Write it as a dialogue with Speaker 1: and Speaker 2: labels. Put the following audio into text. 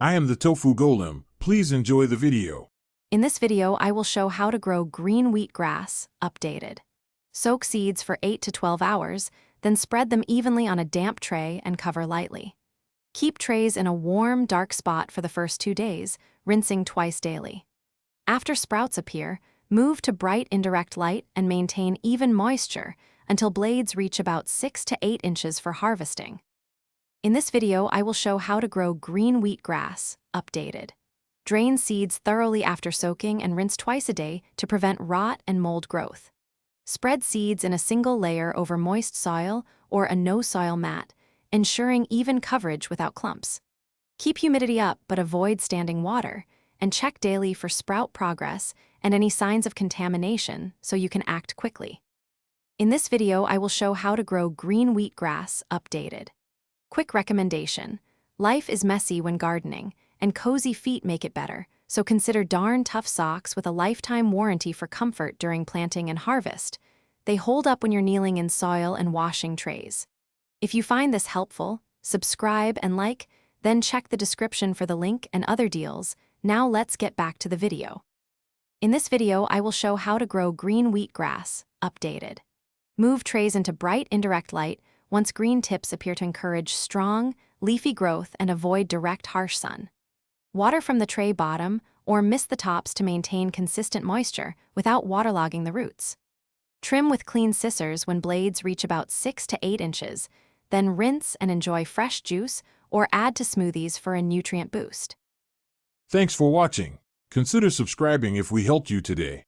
Speaker 1: I am the Tofu Golem. Please enjoy the video.
Speaker 2: In this video, I will show how to grow green wheatgrass, updated. Soak seeds for 8 to 12 hours, then spread them evenly on a damp tray and cover lightly. Keep trays in a warm, dark spot for the first 2 days, rinsing twice daily. After sprouts appear, move to bright indirect light and maintain even moisture until blades reach about 6 to 8 inches for harvesting. In this video, I will show how to grow green wheatgrass, updated. Drain seeds thoroughly after soaking and rinse twice a day to prevent rot and mold growth. Spread seeds in a single layer over moist soil or a no-soil mat, ensuring even coverage without clumps. Keep humidity up but avoid standing water, and check daily for sprout progress and any signs of contamination so you can act quickly. In this video, I will show how to grow green wheatgrass, updated. Quick recommendation: life is messy when gardening, and cozy feet make it better, so consider darn tough socks with a lifetime warranty for comfort during planting and harvest. They hold up when you're kneeling in soil and washing trays. If you find this helpful, subscribe and like, then check the description for the link and other deals. Now let's get back to the video. In this video, I will show how to grow green wheatgrass, updated. Move trays into bright indirect light once green tips appear to encourage strong, leafy growth and avoid direct harsh sun. Water from the tray bottom or mist the tops to maintain consistent moisture without waterlogging the roots. Trim with clean scissors when blades reach about 6 to 8 inches, then rinse and enjoy fresh juice or add to smoothies for a nutrient boost.
Speaker 1: Thanks for watching. Consider subscribing if we helped you today.